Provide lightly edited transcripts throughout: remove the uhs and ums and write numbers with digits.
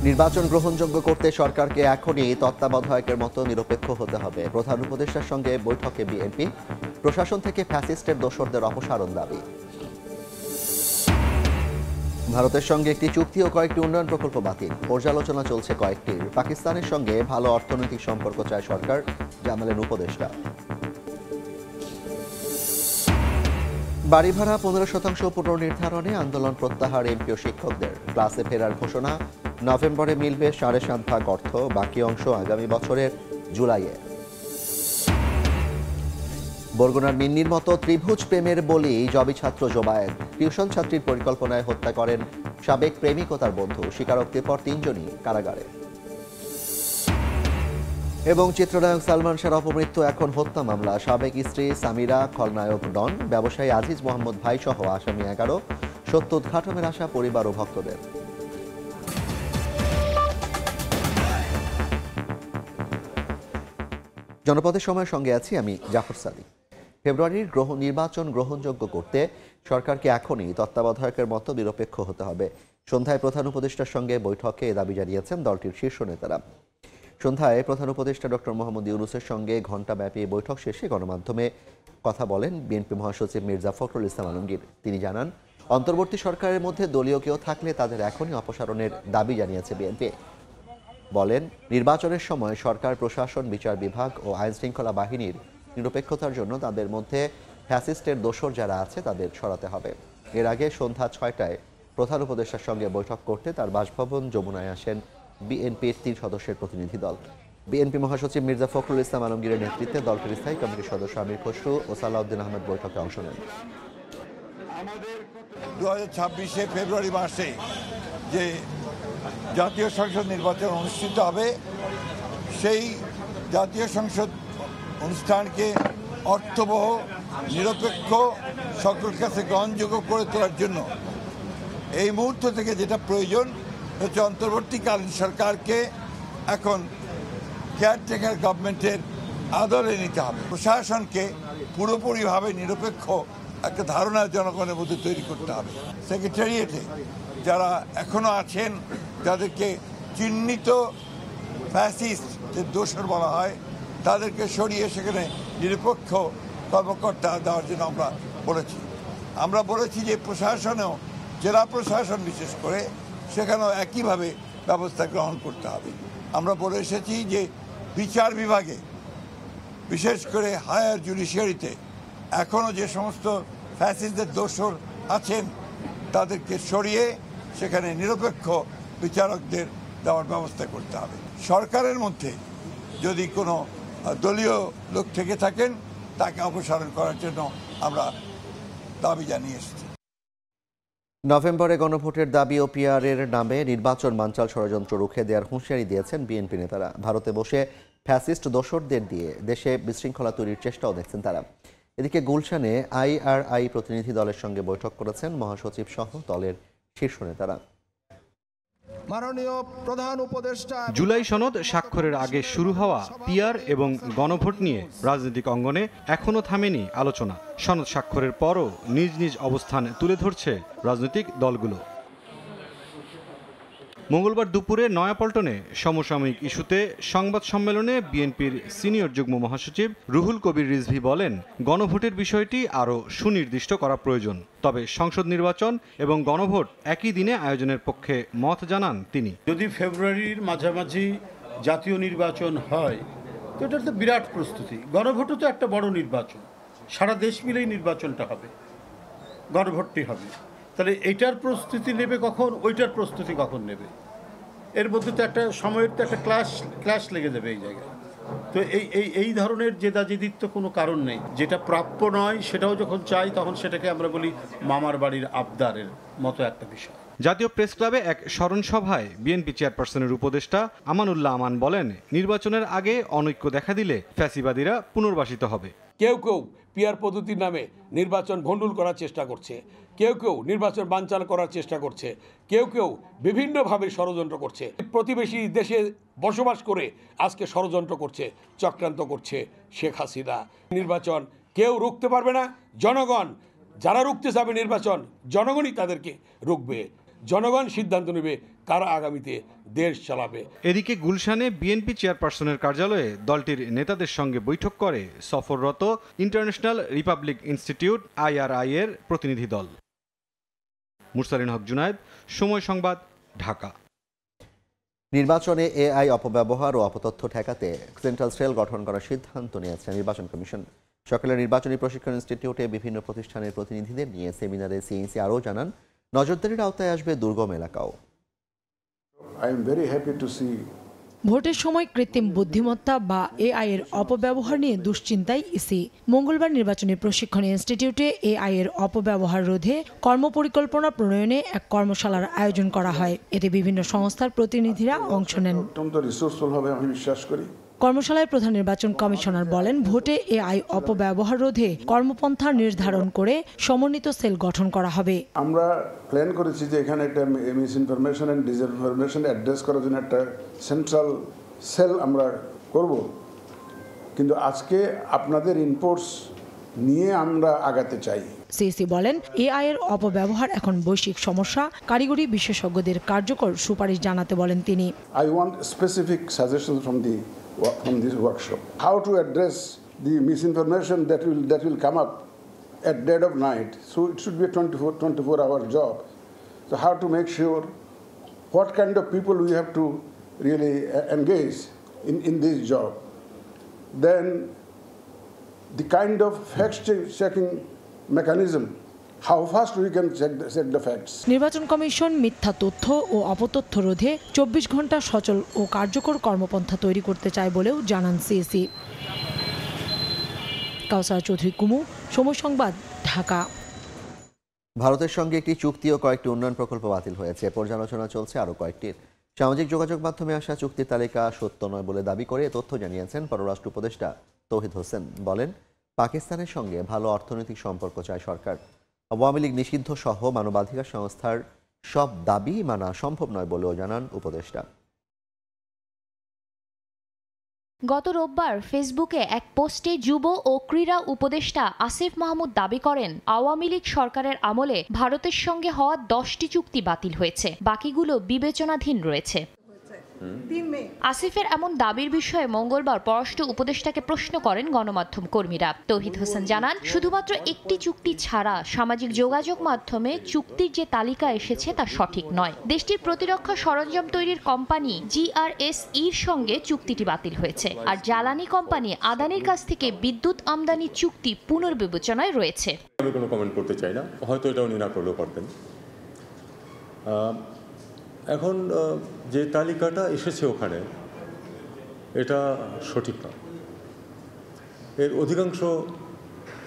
নির্বাচন গ্রহণযোগ্য করতে সরকারকে এখনই তত্ত্বাবধায়কের মতো নিরপেক্ষ হতে হবে। প্রধান উপদেষ্টার সঙ্গে বৈঠকে বিএনপি। প্রশাসন থেকে ফ্যাসিস্টের দোসরদের অপসারণ দাবি। ভারতের সঙ্গে একটি চুক্তি ও কয়েকটি উন্নয়ন প্রকল্প বাতিল। পর্যালোচনা চলছে কয়েকটির। পাকিস্তানের সঙ্গে ভালো অর্থনৈতিক সম্পর্ক চায় সরকার, জানালেন উপদেষ্টা। বাড়ি ভাড়া 15% পুনর্নির্ধারণে আন্দোলন প্রত্যাহার এমপি ও শিক্ষকদের। ক্লাসে ফেরার ঘোষণা। নভেম্বরে মিলবে 7.5 অর্থ, বাকি অংশ আগামী বছরের জুলাইয়ে। বরগুনার মিন্নির মতো ত্রিভুজ প্রেমের বলি জবি ছাত্র জোবায়ের। টিউশন ছাত্রীর পরিকল্পনায় হত্যা করেন সাবেক প্রেমিক ও তার বন্ধু। স্বীকারোক্তির পর 3 জনই কারাগারে। এবং চিত্রনায়ক সালমান শাহর অপমৃত্যু এখন হত্যা মামলা। সাবেক স্ত্রী সামিরা, খলনায়ক ডন, ব্যবসায়ী আজিজ মোহাম্মদ ভাই সহ আসামি 11। সত্য উদ্ঘাটনের আশা পরিবার ও ভক্তদের। জনপদের সময়ের সঙ্গে আছি আমি জাফর সাদিক। ফেব্রুয়ারির নির্বাচন গ্রহণযোগ্য করতে সরকারকে এখনই তত্ত্বাবধায়কের মতো নিরপেক্ষ হতে হবে। সন্ধ্যায় প্রধান উপদেষ্টার সঙ্গে বৈঠকে এ দাবি জানিয়েছেন দলটির শীর্ষ নেতারা। সন্ধ্যায় প্রধান উপদেষ্টা ডক্টর মোহাম্মদ ইউনূসের সঙ্গে ঘণ্টাব্যাপী বৈঠক শেষে গণমাধ্যমে কথা বলেন বিএনপি মহাসচিব মির্জা ফখরুল ইসলাম আলমগীর। তিনি জানান, অন্তর্বর্তী সরকারের মধ্যে দলীয় কেউ থাকলে তাদের এখনই অপসারণের দাবি জানিয়েছে বিএনপি। বলেন, নির্বাচনের সময় সরকার, প্রশাসন, বিচার বিভাগ ও আইনশৃঙ্খলা বাহিনীর নিরপেক্ষতার জন্য তাদের মধ্যে ফ্যাসিস্টের দোসর যারা আছে তাদের সরাতে হবে। এর আগে সন্ধ্যা 6টায় প্রধান উপদেষ্টার সঙ্গে বৈঠক করতে তার বাসভবন যমুনায় আসেন বিএনপির 3 সদস্যের প্রতিনিধি দল। বিএনপি মহাসচিব মির্জা ফখরুল ইসলাম আলমগীরের নেতৃত্বে দলটির স্থায়ী কমিটির সদস্য আমির খসরু ও সালাউদ্দিন আহমেদ বৈঠকে অংশ নেন। 2026 ফেব্রুয়ারি মাসে যে জাতীয় সংসদ নির্বাচন অনুষ্ঠিত হবে, সেই জাতীয় সংসদ অনুষ্ঠানকে অর্থবহ, নিরপেক্ষ, সকলের কাছে গ্রহণযোগ্য করে তোলার জন্য এই মুহূর্ত থেকে যেটা প্রয়োজন হচ্ছে অন্তর্বর্তীকালীন সরকারকে এখন কেয়ারটেকার গভর্নমেন্টের আদলে নিতে হবে। প্রশাসনকে পুরোপুরিভাবে নিরপেক্ষ একটা ধারণা জনগণের মধ্যে তৈরি করতে হবে। সেক্রেটারিয়েটে যারা এখনো আছেন, যাদেরকে চিহ্নিত ফ্যাসিস্ট যে দোসর বলা হয়, তাদেরকে সরিয়ে সেখানে নিরপেক্ষ কর্মকর্তা দেওয়ার জন্য আমরা বলেছি যে প্রশাসনেও, জেলা প্রশাসন বিশেষ করে, সেখানেও একইভাবে ব্যবস্থা গ্রহণ করতে হবে। আমরা বলে এসেছি যে বিচার বিভাগে, বিশেষ করে হায়ার জুডিশিয়ারিতে এখনও যে সমস্ত ফ্যাসিস্টদের দোসর আছেন তাদেরকে সরিয়ে সেখানে নিরপেক্ষ বিচারকদের দেওয়ার ব্যবস্থা করতে হবে। সরকারের মধ্যে যদি কোনো দলীয় লোক থেকে থাকেন তাকে অপসারণ করার জন্য আমরা দাবি জানিয়ে এসেছি। নভেম্বরে গণভোটের দাবি ও পিআরের নামে নির্বাচন বানচাল ষড়যন্ত্র রুখে দেওয়ার হুঁশিয়ারি দিয়েছেন বিএনপি নেতারা। ভারতে বসে ফ্যাসিস্ট দোসরদের দিয়ে দেশে বিশৃঙ্খলা তৈরির চেষ্টাও দেখছেন তারা। এদিকে গুলশানে আইআরআই প্রতিনিধি দলের সঙ্গে বৈঠক করেছেন মহাসচিব সহ দলের শীর্ষ নেতারা। মাননীয় প্রধান উপদেষ্টা জুলাই সনদ স্বাক্ষরের আগে শুরু হওয়া পিআর এবং গণভোট নিয়ে রাজনৈতিক অঙ্গনে এখনও থামেনি আলোচনা। সনদ স্বাক্ষরের পরও নিজ নিজ অবস্থান তুলে ধরছে রাজনৈতিক দলগুলো। মঙ্গলবার দুপুরে নয়াপল্টনে সমসাময়িক ইস্যুতে সংবাদ সম্মেলনে বিএনপির সিনিয়র যুগ্ম মহাসচিব রুহুল কবির রিজভী বলেন, গণভোটের বিষয়টি আরও সুনির্দিষ্ট করা প্রয়োজন। তবে সংসদ নির্বাচন এবং গণভোট একই দিনে আয়োজনের পক্ষে মত জানান তিনি। যদি ফেব্রুয়ারির মাঝামাঝি জাতীয় নির্বাচন হয় তো এটা তো বিরাট প্রস্তুতি। গণভোটও তো একটা বড় নির্বাচন, সারা দেশ মিলেই নির্বাচনটা হবে, গণভোটটি হবে। তাহলে এইটার প্রস্তুতি নেবে কখন, ওইটার প্রস্তুতি কখন নেবে, এর মধ্যে তো একটা সময়ের তো একটা ক্লাশ লেগে যাবে এই জায়গায়। তো এই ধরনের জেদাজেদির তো কোনো কারণ নেই। যেটা প্রাপ্য নয় সেটাও যখন চাই তখন সেটাকে আমরা বলি মামার বাড়ির আবদারের মতো একটা বিষয়। জাতীয় প্রেস ক্লাবে এক স্মরণ সভায় বিএনপি চেয়ারপারসনের উপদেষ্টা আমানুল্লাহ আমান বলেন, নির্বাচনের আগে অনৈক্য দেখা দিলে ফ্যাসিবাদীরা পুনর্বাসিত হবে। কেউ পিআর পদ্ধতির নামে নির্বাচন ভণ্ডুল করার চেষ্টা করছে, কেউ নির্বাচন বানচাল করার চেষ্টা করছে, কেউ বিভিন্নভাবে ষড়যন্ত্র করছে। প্রতিবেশী দেশে বসবাস করে আজকে ষড়যন্ত্র করছে, চক্রান্ত করছে শেখ হাসিনা। নির্বাচন কেউ রুখতে পারবে না, জনগণ যারা রুখতে যাবে নির্বাচন, জনগণই তাদেরকে রুখবে। জনগণ সিদ্ধান্ত নেবে কারা আগামীতে দেশ চালাবে। এদিকে গুলশানে বিএনপি চেয়ারপারসনের কার্যালয়ে দলটির নেতাদের সঙ্গে বৈঠক করে সফররত ইন্টারন্যাশনাল রিপাবলিক ইনস্টিটিউট IRI এর প্রতিনিধি দল। মুরসালিন হক জুনায়েদ, সময় সংবাদ, ঢাকা। নির্বাচনে AI অপব্যবহার ও অপতথ্য ঠেকাতে সেন্ট্রাল সেল গঠন করার সিদ্ধান্ত নিয়েছে নির্বাচন কমিশন। সকালে নির্বাচনী প্রশিক্ষণ ইনস্টিটিউটে বিভিন্ন প্রতিষ্ঠানের প্রতিনিধিদের নিয়ে সেমিনারে CEC আরও জানান, নজরদারির আওতায় আসবে দুর্গম এলাকাও। ভোটের সময় কৃত্রিম বুদ্ধিমত্তা বা AI এর অপব্যবহার নিয়ে দুশ্চিন্তায় ইসি। মঙ্গলবার নির্বাচনী প্রশিক্ষণ ইনস্টিটিউটে AI এর অপব্যবহার রোধে কর্মপরিকল্পনা প্রণয়নে এক কর্মশালার আয়োজন করা হয়। এতে বিভিন্ন সংস্থার প্রতিনিধিরা অংশ নেন। অত্যন্ত রিসোর্সফুল হবে আমি বিশ্বাস করি। কর্মশালায় প্রধান নির্বাচন কমিশনার বলেন, ভোটে AI অপব্যবহার রোধে কর্মপন্থা নির্ধারণ করে সমন্বিত সেল গঠন করা হবে। আমরা প্ল্যান করেছি যে এখানে একটা misinformation and disinformation address করার জন্য একটা সেন্ট্রাল সেল আমরা করব, কিন্তু আজকে আপনাদের ইনপুটস নিয়ে আমরা আগাতে চাই। সিসি বলেন, AI এর অপব্যবহার এখন বৈশ্বিক সমস্যা, কারিগরি বিশেষজ্ঞদের কার্যকর সুপারিশ জানাতে বলেন তিনি। I want specific suggestions from this workshop. How to address the misinformation that will come up at dead of night. So it should be a 24-hour job. So how to make sure what kind of people we have to really engage in this job. Then the kind of fact-checking mechanism, how fast we can check the facts. নির্বাচন commission মিথ্যা তথ্য ও অপতথ্য রোধে 24 ঘন্টা সচল ও কার্যকর কর্মপন্থা তৈরি করতে চায় বলেও জানান সিএসি। কাউসার চৌধুরী কুমু, সময় সংবাদ, ঢাকা। ভারতের সঙ্গে একটি চুক্তি ও কয়েকটি উন্নয়ন প্রকল্প বাতিল হয়েছে। পর্যালোচনা চলছে আরও কয়েকটির। সামাজিক যোগাযোগ মাধ্যমে আসা চুক্তির তালিকা সত্য নয় বলে দাবি করে তথ্য জানিয়েছেন পররাষ্ট্র উপদেষ্টা তৌহিদ হোসেন। বলেন, পাকিস্তানের সঙ্গে ভালো অর্থনৈতিক সম্পর্ক চায় সরকার। আওয়ামী লীগ নিষিদ্ধ সহ মানবাধিকার সংস্থার সব দাবি মানা সম্ভব নয় বলেও জানান উপদেষ্টা। গত রোববার ফেসবুকে এক পোস্টে যুব ও ক্রীড়া উপদেষ্টা আসিফ মাহমুদ দাবি করেন, আওয়ামী লীগ সরকারের আমলে ভারতের সঙ্গে হওয়া 10টি চুক্তি বাতিল হয়েছে, বাকিগুলো বিবেচনাধীন রয়েছে। আসিফের এমন দাবির বিষয়ে মঙ্গলবার পররাষ্ট্র উপদেষ্টাকে প্রশ্ন করেন গণমাধ্যম কর্মীরা। তৌহিদ হোসেন জানান, শুধুমাত্র একটি চুক্তি ছাড়া সামাজিক যোগাযোগ মাধ্যমে চুক্তির যে তালিকা এসেছে তা সঠিক নয়। দেশটির প্রতিরক্ষা সরঞ্জাম তৈরির কোম্পানি GRSEর সঙ্গে চুক্তিটি বাতিল হয়েছে, আর জ্বালানি কোম্পানি আদানির কাছ থেকে বিদ্যুৎ আমদানি চুক্তি পুনর্বিবেচনায় রয়েছে। আমি কোনো কমেন্ট করতে চাই না, হয়তো এটা উনি না করলেও পারতেন। এখন যে তালিকাটা এসেছে ওখানে, এটা সঠিক না। এর অধিকাংশ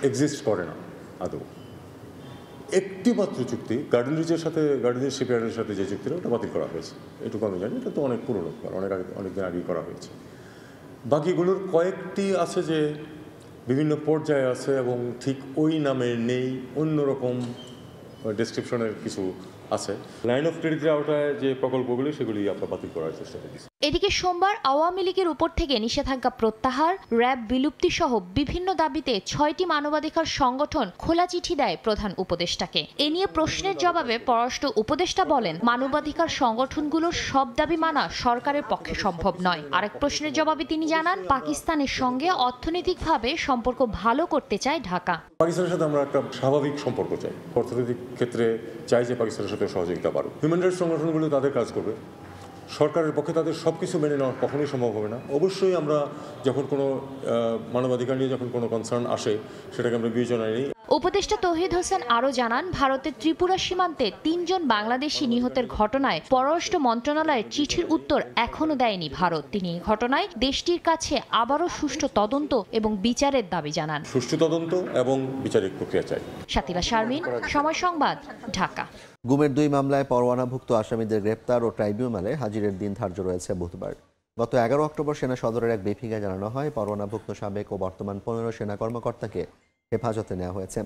এক্সিস্ট করে না আদৌ। একটি মাত্র চুক্তি গার্ডেন রিচের সাথে, গার্ডেন শিপইয়ার্ডের সাথে যে চুক্তিটা, ওটা বাতিল করা হয়েছে, এটুকু আমি জানি। এটা তো অনেক পুরনো, অনেকদিন আগেই করা হয়েছে। বাকিগুলোর কয়েকটি আছে যে বিভিন্ন পর্যায়ে আছে এবং ঠিক ওই নামে নেই, অন্যরকম ডেসক্রিপশনের কিছু আছে। লাইন অফ ক্রেডিটের আওতায় যে প্রকল্পগুলি, সেগুলি আমরা বাতিল করার চেষ্টা করছি। এদিকে সোমবার আওয়ামী লীগের উপর থেকে নিষেধাজ্ঞা প্রত্যাহার, র্যাব বিলুপ্তি সহ বিভিন্ন দাবিতে 6টি মানবাধিকার সংগঠন খোলা চিঠি দেয় প্রধান উপদেষ্টাকে। এ নিয়ে প্রশ্নের জবাবে পররাষ্ট্র উপদেষ্টা বলেন, মানবাধিকার সংগঠনগুলোর সব দাবি মানা সরকারের পক্ষে সম্ভব নয়। আরেক প্রশ্নের জবাবে তিনি জানান, পাকিস্তানের সঙ্গে অর্থনৈতিকভাবে সম্পর্ক ভালো করতে চায় ঢাকা। পাকিস্তানের সাথে আমরা একটা স্বাভাবিক সম্পর্ক চাই, অর্থনৈতিক ক্ষেত্রে চাই যে পাকিস্তানের সাথে সহযোগিতা বাড়ুক। হিউম্যান রাইটস সংগঠনগুলো তাদের কাজ করবে, সরকারের পক্ষে তাদের সব কিছু মেনে নেওয়া কখনোই সম্ভব হবে না। অবশ্যই আমরা যখন কোনো মানবাধিকার নিয়ে যখন কোনো কনসার্ন আসে, সেটাকে আমরা বিবেচনায় নিই। উপদেষ্টা তৌহিদ হোসেন আরও জানান, ভারতের ত্রিপুরা সীমান্তে 3 জন বাংলাদেশি নিহতের ঘটনায় পররাষ্ট্র মন্ত্রণালয়ের চিঠির উত্তর এখনো দেয়নি ভারত। তিনি এই ঘটনায় দেশটির কাছে আবারও সুষ্ঠু তদন্ত এবং বিচারের দাবি জানান। সুষ্ঠু তদন্ত এবং বিচারিক প্রক্রিয়া চাই। শাতিলা শারমিন, সময় সংবাদ, ঢাকা। গুমের 2 মামলায় পরোয়ানাভুক্ত আসামিদের গ্রেপ্তার ও ট্রাইব্যুনালে হাজিরের দিন ধার্য রয়েছে বুধবার। গত 11 অক্টোবর সেনা সদরের এক ব্রিফিংয়ে জানানো হয়, পরোয়ানাভুক্ত সাবেক ও বর্তমান 15 সেনা কর্মকর্তাকে হেফাজতে নেওয়া হয়েছে।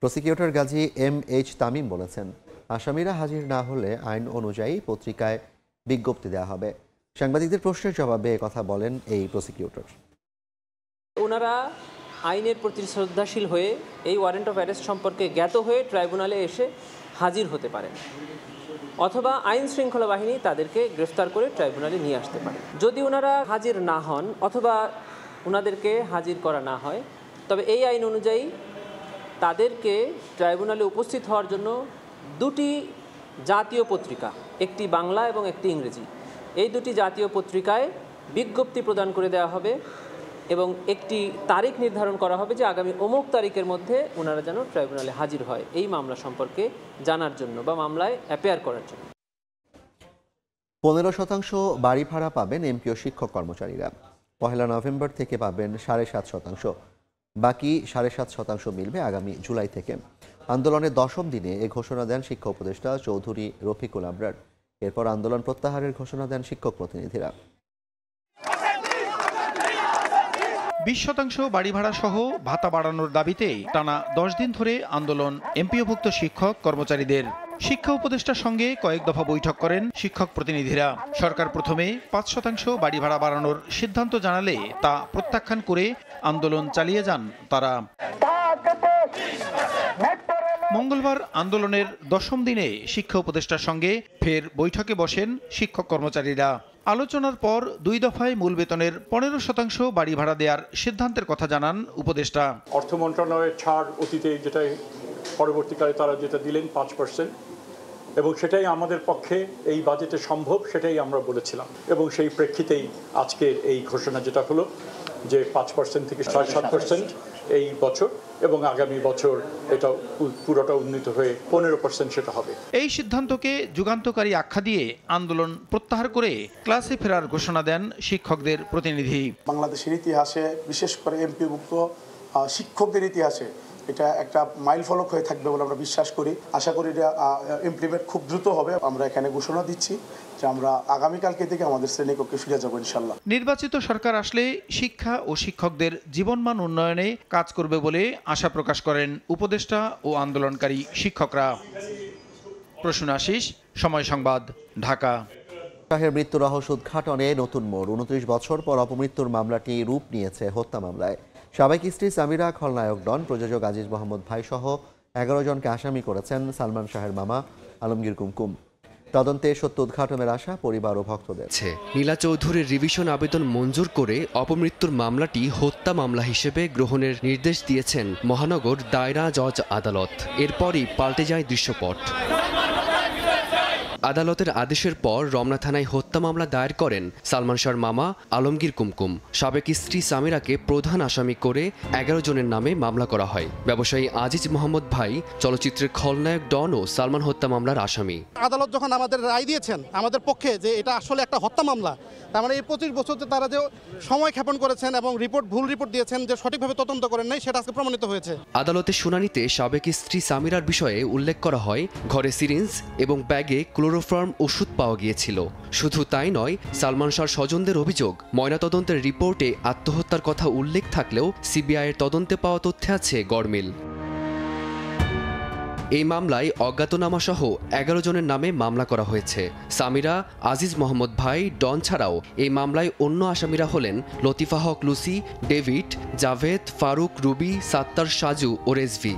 প্রসিকিউটর গাজী MH তামিম বলেছেন, আসামিরা হাজির না হলে আইন অনুযায়ী পত্রিকায় বিজ্ঞপ্তি দেওয়া হবে। সাংবাদিকদের প্রশ্নের জবাবে কথা বলেন এই প্রসিকিউটর। ওনারা আইনের প্রতি শ্রদ্ধাশীল হয়ে এই ওয়ারেন্ট অফ অ্যারেস্ট সম্পর্কে জ্ঞাত হয়ে ট্রাইব্যুনালে এসে হাজির হতে পারেন। অথবা আইন শৃঙ্খলা বাহিনী তাদেরকে গ্রেফতার করে ট্রাইব্যুনালে নিয়ে আসতে পারে। যদি ওনারা হাজির না হন অথবা ওনাদেরকে হাজির করা না হয়, তবে এই আইন অনুযায়ী তাদেরকে ট্রাইব্যুনালে উপস্থিত হওয়ার জন্য দুটি জাতীয় পত্রিকা, একটি বাংলা এবং একটি ইংরেজি, এই দুটি জাতীয় পত্রিকায় বিজ্ঞপ্তি প্রদান করে দেওয়া হবে এবং একটি তারিখ নির্ধারণ করা হবে যে আগামী অমুক তারিখের মধ্যে ওনারা যেন ট্রাইব্যুনালে হাজির হয় এই মামলা সম্পর্কে জানার জন্য বা মামলায় অ্যাপেয়ার করার জন্য। 15% বাড়ি ভাড়া পাবেন এমপি ও শিক্ষক কর্মচারীরা। 1 নভেম্বর থেকে পাবেন 7.5%। বাকি 7.5% মিলবে আগামী জুলাই থেকে। আন্দোলনের 10ম দিনে এ ঘোষণা দেন শিক্ষা উপদেষ্টা চৌধুরী রফিকুল আবরার। এরপর আন্দোলন প্রত্যাহারের ঘোষণা দেন শিক্ষক প্রতিনিধিরা। 20% বাড়ি ভাড়া সহ ভাতা বাড়ানোর দাবিতে টানা 10 দিন ধরে আন্দোলন এমপিওভুক্ত শিক্ষক কর্মচারীদের। শিক্ষা উপদেষ্টার সঙ্গে কয়েক দফা বৈঠক করেন শিক্ষক প্রতিনিধিরা। সরকার প্রথমে 5% বাড়ি ভাড়া বাড়ানোর সিদ্ধান্ত জানালে তা প্রত্যাখ্যান করে আন্দোলন চালিয়ে যান তারা। মঙ্গলবার আন্দোলনের 10ম দিনে শিক্ষা উপদেষ্টার সঙ্গে ফের বৈঠকে বসেন শিক্ষক কর্মচারীরা। আলোচনার পর 2 দফায় মূল বেতনের 15% বাড়ি ভাড়া দেওয়ার সিদ্ধান্তের কথা জানান উপদেষ্টা। অর্থ মন্ত্রণালয়ের ছাড় অতীতে যেটা পরবর্তীকালে তারা যেটা দিলেন 5%, এবং সেটাই আমাদের পক্ষে এই বাজেটে সম্ভব, সেটাই আমরা বলেছিলাম। এবং সেই প্রেক্ষিতেই আজকে এই ঘোষণা যেটা হলো যে 5% থেকে 7% এই বছর, এবং আগামী বছর এটা পুরোটা উন্নীত হয়ে 15% সেটা হবে। এই সিদ্ধান্তকে যুগান্তকারী আখ্যা দিয়ে আন্দোলন প্রত্যাহার করে ক্লাসে ফেরার ঘোষণা দেন শিক্ষকদের প্রতিনিধি। বাংলাদেশের ইতিহাসে, বিশেষ করে এমপিভুক্ত শিক্ষকদের ইতিহাসে এটা একটা মাইল ফলক হয়ে থাকবে বলে আমরা বিশ্বাস করি। আশা করি এটা ইমপ্লিমেন্ট খুব দ্রুত হবে। আমরা এখানে ঘোষণা দিচ্ছি যে আমরা আগামীকালকে থেকে আমাদের শ্রেণীকক্ষে ফিরে যাবো ইনশাল্লাহ। নির্বাচিত সরকার আসলে শিক্ষা ও শিক্ষকদের জীবনমান উন্নয়নে কাজ করবে বলে আশা প্রকাশ করেন উপদেষ্টা ও আন্দোলনকারী শিক্ষকরা। প্রসূন আশিস, সময় সংবাদ, ঢাকা। শাহের মৃত্যু রহস্য উদ্ঘাটনে নতুন মোড়। 29 বছর পর অপমৃত্যুর মামলাটি রূপ নিয়েছে হত্যা মামলায়। সাবেক স্ত্রী সামিরা, খলনায়ক ডন, প্রযোজক আজিজ মোহাম্মদ ভাই সহ 11 জনকে আসামি করেছেন সালমান শাহের মামা আলমগীর কুমকুম। তদন্তে সত্য উদ্ঘাটনের আশা পরিবার ও ভক্তদের। নীলা চৌধুরীর রিভিশন আবেদন মঞ্জুর করে অপমৃত্যুর মামলাটি হত্যা মামলা হিসেবে গ্রহণের নির্দেশ দিয়েছেন মহানগর দায়রা জজ আদালত। এরপরই পাল্টে যায় দৃশ্যপট। আদালতের আদেশের পর রমনা থানায় হত্যা মামলা দায়ের করেন সালমান শাহর মামা আলমগীর কুমকুম। সাবেক স্ত্রী সামিরাকে প্রধান আসামি করে 11 জনের নামে মামলা করা হয়। ব্যবসায়ী আজিজ মোহাম্মদ ভাই, চলচ্চিত্রের খলনায়ক ডন ও সালমান হত্যা মামলার আসামি। আদালত যখন আমাদের রায় দিয়েছেন আমাদের পক্ষে যে এটা আসলে একটা হত্যা মামলা, তার মানে এই 25 বছর তারা যে সময় ক্ষেপণ করেছেন এবং ভুল রিপোর্ট দিয়েছেন, যে সঠিকভাবে তদন্ত করেন নাই, সেটা আজকে প্রমাণিত হয়েছে। আদালতের শুনানিতে সাবেক স্ত্রী সামিরার বিষয়ে উল্লেখ করা হয়, ঘরে সিরিঞ্জ এবং ব্যাগে ক্লোরোফর্ম ওষুধ পাওয়া গিয়েছিল। শুধু তাই নয়, সালমান শাহর স্বজনদের অভিযোগ, ময়নাতদন্তের রিপোর্টে আত্মহত্যার কথা উল্লেখ থাকলেও সিবিআইয়ের তদন্তে পাওয়া তথ্যে আছে গড়মিল। এই মামলায় অজ্ঞাতনামা সহ 11 জনের নামে মামলা করা হয়েছে। সামিরা, আজিজ মোহাম্মদ ভাই, ডন ছাড়াও এই মামলায় অন্য আসামিরা হলেন Latifa Haque Lucy, David, Javed, Faruk, Ruby, Sattar, Saju ও রেজভি।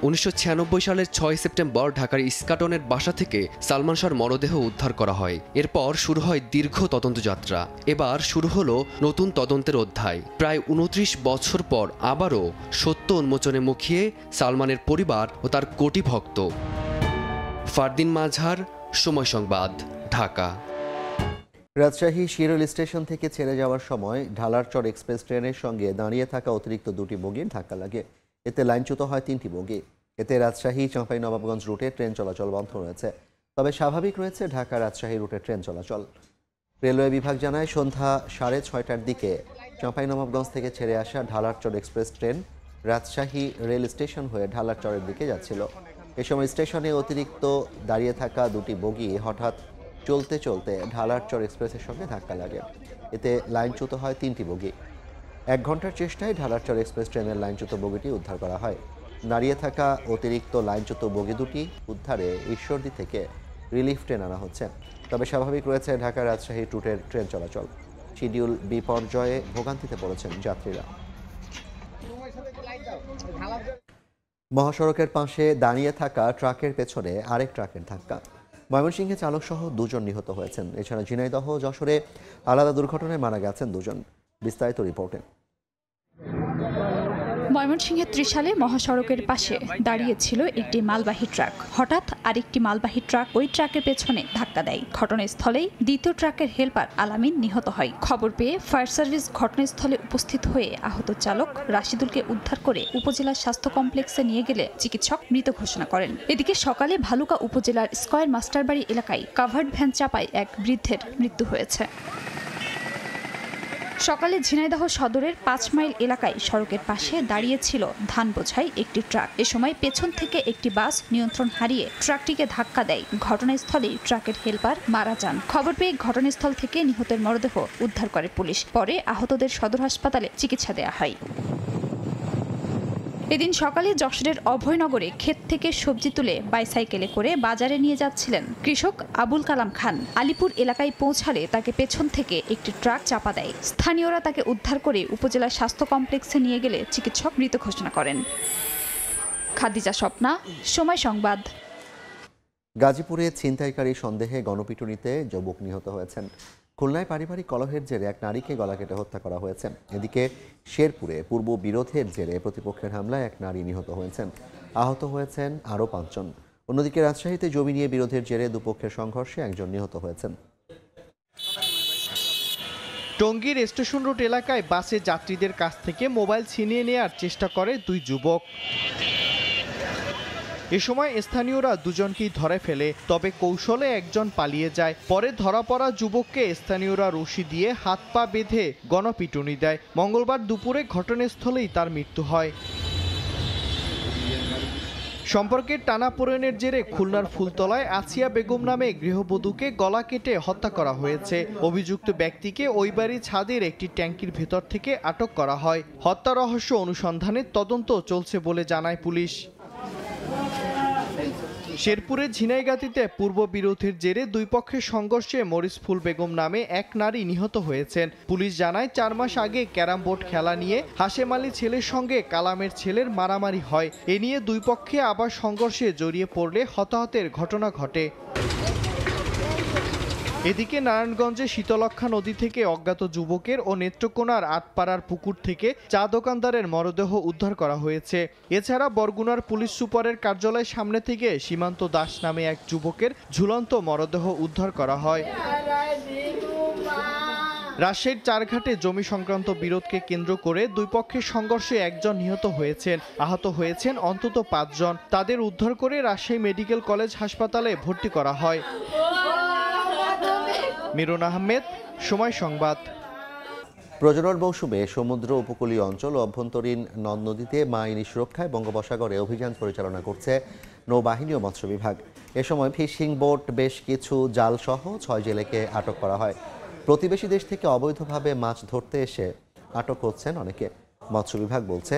1996 সালের 6 সেপ্টেম্বর ঢাকার ইস্কাটনের বাসা থেকে সালমান শাহর মরদেহ উদ্ধার করা হয়। এরপর শুরু হয় দীর্ঘ তদন্তযাত্রা। এবার শুরু হলো নতুন তদন্তের অধ্যায়। প্রায় 29 বছর পর আবারও সত্য উন্মোচনে মুখিয়ে সালমানের পরিবার ও তার কোটি ভক্ত। ফারদিন মাঝহার, সময় সংবাদ, ঢাকা। রাজশাহী শিরোল স্টেশন থেকে ছেড়ে যাওয়ার সময় ঢালারচর এক্সপ্রেস ট্রেনের সঙ্গে দাঁড়িয়ে থাকা অতিরিক্ত 2টি বগির ধাক্কা লাগে। এতে লাইনচ্যুত হয় 3টি বগি। এতে রাজশাহী চাঁপাইনবাবগঞ্জ রুটে ট্রেন চলাচল বন্ধ রয়েছে, তবে স্বাভাবিক রয়েছে ঢাকা রাজশাহী রুটে ট্রেন চলাচল। রেলওয়ে বিভাগ জানায়, সন্ধ্যা 6:30টার দিকে চাঁপাইনবাবগঞ্জ থেকে ছেড়ে আসা Dhalarchar express train Rajshahi rail station হয়ে ঢালারচরের দিকে যাচ্ছিল। এ সময় স্টেশনে অতিরিক্ত দাঁড়িয়ে থাকা 2টি বগি হঠাৎ চলতে চলতে ঢালারচর এক্সপ্রেসের সঙ্গে ধাক্কা লাগে। এতে লাইনচ্যুত হয় 3টি বগি। 1 ঘন্টার চেষ্টায় ঢালারচর এক্সপ্রেস ট্রেনের লাইনচ্যুত বগিটি উদ্ধার করা হয়। দাঁড়িয়ে থাকা অতিরিক্ত লাইনচ্যুত বগি 2টি উদ্ধারে ঈশ্বরদী থেকে রিলিফ ট্রেন আনা হচ্ছে, তবে স্বাভাবিক রয়েছে ঢাকা রাজশাহী রুটের ট্রেন চলাচল। শিডিউল বিপর্যয়ে ভোগান্তিতে পড়েছেন যাত্রীরা। মহাসড়কের পাশে দাঁড়িয়ে থাকা ট্রাকের পেছনে আরেক ট্রাকের ধাক্কা। ময়মনসিংহে চালক সহ 2 জন নিহত হয়েছেন। এছাড়া ঝিনাইদহ ও যশোরে আলাদা দুর্ঘটনায় মারা গেছেন 2 জন। বিস্তারিত রিপোর্টে। ময়মনসিংহের ত্রিশালে মহাসড়কের পাশে দাঁড়িয়েছিল একটি মালবাহী ট্রাক। হঠাৎ আরেকটি মালবাহী ট্রাক ওই ট্রাকের পেছনে ধাক্কা দেয়। ঘটনাস্থলেই দ্বিতীয় ট্রাকের হেলপার আলামিন নিহত হয়। খবর পেয়ে ফায়ার সার্ভিস ঘটনাস্থলে উপস্থিত হয়ে আহত চালক রাশিদুলকে উদ্ধার করে উপজেলা স্বাস্থ্য কমপ্লেক্সে নিয়ে গেলে চিকিৎসক মৃত ঘোষণা করেন। এদিকে সকালে ভালুকা উপজেলার স্কয়ার মাস্টারবাড়ি এলাকায় কাভার্ড ভ্যান চাপায় এক বৃদ্ধের মৃত্যু হয়েছে। সকালে ঝিনাইদহ সদরের 5 মাইল এলাকায় সড়কের পাশে দাঁড়িয়েছিল ধান বোঝাই একটি ট্রাক। এ সময় পেছন থেকে একটি বাস নিয়ন্ত্রণ হারিয়ে ট্রাকটিকে ধাক্কা দেয়। ঘটনাস্থলেই ট্রাকের হেলপার মারা যান। খবর পেয়ে ঘটনাস্থল থেকে নিহতের মরদেহ উদ্ধার করে পুলিশ। পরে আহতদের সদর হাসপাতালে চিকিৎসা দেওয়া হয়। এদিন সকালে যশোরের অভয়নগরে ক্ষেত থেকে সবজি তুলে বাইসাইকেলে করে বাজারে নিয়ে যাচ্ছিলেন কৃষক আবুল কালাম খান। আলিপুর এলাকায় পৌঁছালে তাকে পেছন থেকে একটি ট্রাক চাপা দেয়। স্থানীয়রা তাকে উদ্ধার করে উপজেলা স্বাস্থ্য কমপ্লেক্সে নিয়ে গেলে চিকিৎসক মৃত ঘোষণা করেন। খাদিজা স্বপ্না, সময় সংবাদ। গাজীপুরে ছিনতাইকারী সন্দেহে গণপিটুনিতে যুবক নিহত হয়েছেন। খুলনায় পারিবারিক কলহের জেরে এক নারীকে গলা কেটে হত্যা করা হয়েছে। এদিকে শেরপুরে পূর্ব বিরোধের জেরে প্রতিপক্ষের হামলায় এক নারী নিহত হয়েছেন। আহত হয়েছেন আরও 5 জন। অন্যদিকে রাজশাহীতে জমি নিয়ে বিরোধের জেরে দুপক্ষের সংঘর্ষে একজন নিহত হয়েছেন। টঙ্গীর স্টেশন রোড এলাকায় বাসে যাত্রীদের কাছ থেকে মোবাইল ছিনিয়ে নেওয়ার চেষ্টা করে 2 যুবক। এ সময় স্থানীয়রা 2 জনকেই ধরে ফেলে, তবে কৌশলে একজন পালিয়ে যায়। পরে ধরা পড়া যুবককে স্থানীয়রা রশি দিয়ে হাত পা বেঁধে গণপিটুনি দেয়। মঙ্গলবার দুপুরে ঘটনাস্থলেই তার মৃত্যু হয়। সম্পর্কের টানাপোড়েনের জেরে খুলনার ফুলতলায় আসিয়া বেগম নামে গৃহবধূকে গলা কেটে হত্যা করা হয়েছে। অভিযুক্ত ব্যক্তিকে ওই বাড়ির ছাদের একটি ট্যাঙ্কির ভেতর থেকে আটক করা হয়। হত্যা রহস্য অনুসন্ধানে তদন্ত চলছে বলে জানায় পুলিশ। শেরপুরের ঝিনাইগাতিতে পূর্ব বিরোধের জেরে 2 পক্ষের সংঘর্ষে মরিসফুল বেগম নামে এক নারী নিহত হয়েছেন। পুলিশ জানায় 4 মাস আগে ক্যারাম বোর্ড খেলা নিয়ে হাশেম আলী ছেলের সঙ্গে কালামের ছেলের মারামারি হয়। এ নিয়ে 2 পক্ষে আবার সংঘর্ষে জড়িয়ে পড়লে হতাহতের ঘটনা ঘটে। এদিকে নারায়ণগঞ্জে শীতলক্ষা নদী থেকে অজ্ঞাত যুবকের ও নেত্রকোনার আটপাড়ার পুকুর থেকে চা দোকানদারের মরদেহ উদ্ধার করা হয়েছে। এছাড়া বরগুনার পুলিশ সুপারের কার্যালয়ের সামনে থেকে সীমান্ত দাস নামে এক যুবকের ঝুলন্ত মরদেহ উদ্ধার করা হয়। রাজশাহীর চারঘাটে জমি সংক্রান্ত বিরোধকে কেন্দ্র করে 2 পক্ষের সংঘর্ষে একজন নিহত হয়েছেন। আহত হয়েছেন অন্তত 5 জন। তাদের উদ্ধার করে রাজশাহী মেডিকেল কলেজ হাসপাতালে ভর্তি করা হয়। মিরুন আহমেদ, সময় সংবাদ। প্রজনন মৌসুমে সমুদ্র উপকূলীয় অঞ্চল ও অভ্যন্তরীণ নদ নদীতে মা ইলিশ রক্ষায় বঙ্গোপসাগরে অভিযান পরিচালনা করছে নৌবাহিনী ও মৎস্য বিভাগ। এ সময় ফিশিং বোট, বেশ কিছু জাল সহ 6 জেলেকে আটক করা হয়। প্রতিবেশী দেশ থেকে অবৈধভাবে মাছ ধরতে এসে আটক হচ্ছেন অনেকে। মৎস্য বিভাগ বলছে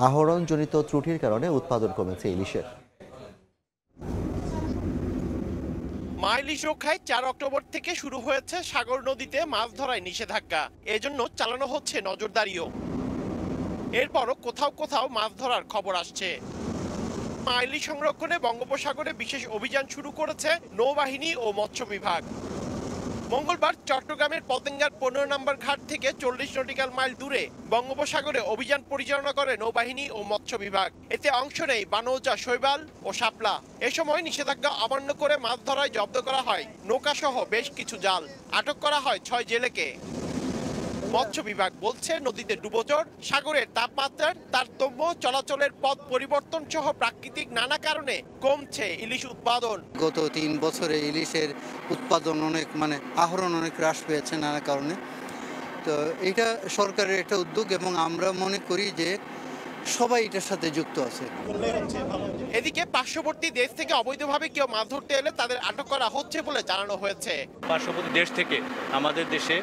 আহরণজনিত ত্রুটির কারণে উৎপাদন কমেছে ইলিশের। মা ইলিশ রক্ষায় 4 অক্টোবর থেকে শুরু হয়েছে সাগর নদীতে মাছ ধরায় নিষেধাজ্ঞা। এজন্য চালানো হচ্ছে নজরদারিও। এরপরও কোথাও কোথাও মাছ ধরার খবর আসছে। মা ইলিশ সংরক্ষণে বঙ্গোপসাগরে বিশেষ অভিযান শুরু করেছে নৌবাহিনী ও মৎস্য বিভাগ। মঙ্গলবার চট্টগ্রামের পতেঙ্গার 15 নম্বর ঘাট থেকে 40 নটিক্যাল মাইল দূরে বঙ্গোপসাগরে অভিযান পরিচালনা করে নৌবাহিনী ও মৎস্য বিভাগ। এতে অংশ নেয় বানৌজা, শৈবাল ও শাপলা। এ সময় নিষেধাজ্ঞা অমান্য করে মাছ ধরায় জব্দ করা হয় নৌকাসহ বেশ কিছু জাল। আটক করা হয় 6 জেলেকে। মৎস্য বিভাগ বলছে নদীতে ডুবোচর, সাগরের তাপমাত্রার তারতম্য, চলাচলের পথ পরিবর্তন সহ প্রাকৃতিক নানা কারণে কমছে ইলিশ উৎপাদন। গত 3 বছরে ইলিশের উৎপাদন আহরণ অনেক হ্রাস পেয়েছে নানা কারণে। তো এটা সরকারের একটা উদ্যোগ এবং আমরা মনে করি যে সবাই এটার সাথে যুক্ত আছে। এদিকে পার্শ্ববর্তী দেশ থেকে অবৈধভাবে কেউ মাছ ধরতে এলে তাদের আটক করা হচ্ছে বলে জানানো হয়েছে। পার্শ্ববর্তী দেশ থেকে আমাদের দেশে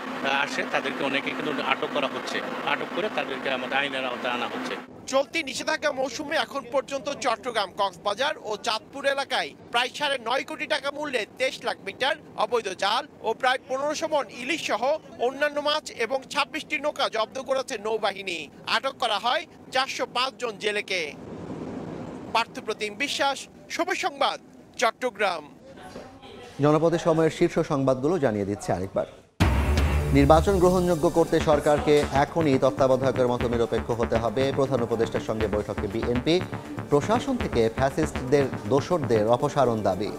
আসে তাদেরকে অনেকে কিন্তু আটক করা হচ্ছে। আটক করে তাদেরকে আমাদের আইনের আওতায় আনা হচ্ছে। চলতি নিষেধাজ্ঞা মৌসুমে এখন পর্যন্ত চট্টগ্রাম, কক্সবাজার ও চাঁদপুর এলাকায় প্রায় 9.5 কোটি টাকা মূল্যে 23 লাখ মিটার অবৈধ জাল ও প্রায় 1500 মণ ইলিশ সহ অন্যান্য মাছ এবং 26টি নৌকা জব্দ করেছে নৌবাহিনী। আটক করা হয় 405 জন জেলেকে। পার্থপ্রতিম বিশ্বাস, সময় সংবাদ, চট্টগ্রাম। জনপদে সময়ের শীর্ষ সংবাদগুলো জানিয়ে দিচ্ছে আরেকবার। নির্বাচন গ্রহণযোগ্য করতে সরকারকে এখনই তত্ত্বাবধায়কের মতো নিরপেক্ষ হতে হবে। প্রধান উপদেষ্টার সঙ্গে বৈঠকে বিএনপি। প্রশাসন থেকে ফ্যাসিস্টদের দোসরদের অপসারণ দাবি।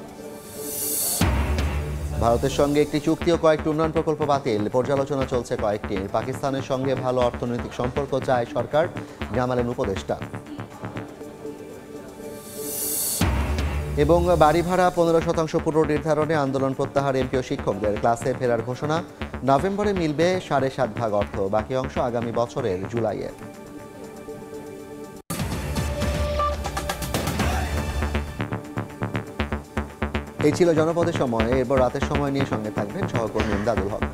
ভারতের সঙ্গে একটি চুক্তি ও কয়েকটি উন্নয়ন প্রকল্প বাতিল, পর্যালোচনা চলছে কয়েকটি। পাকিস্তানের সঙ্গে ভালো অর্থনৈতিক সম্পর্ক চায় সরকার, জানালেন উপদেষ্টা। এবং বাড়ি ভাড়া 15% পুনর্নির্ধারণে আন্দোলন প্রত্যাহার এমপি ও শিক্ষকদের। ক্লাসে ফেরার ঘোষণা, নভেম্বরে মিলবে 7.5 অর্থ, বাকি অংশ আগামী বছরের জুলাইয়ে। এই ছিল জনপদের সময়। এরপর রাতের সময় নিয়ে সঙ্গে থাকবেন সহকর্মী ইমদাদুল হক।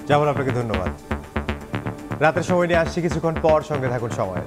যেমন আপনাকে ধন্যবাদ। রাতের সময় নিয়ে আসছি কিছুক্ষণ পর, সঙ্গে থাকুন সময়।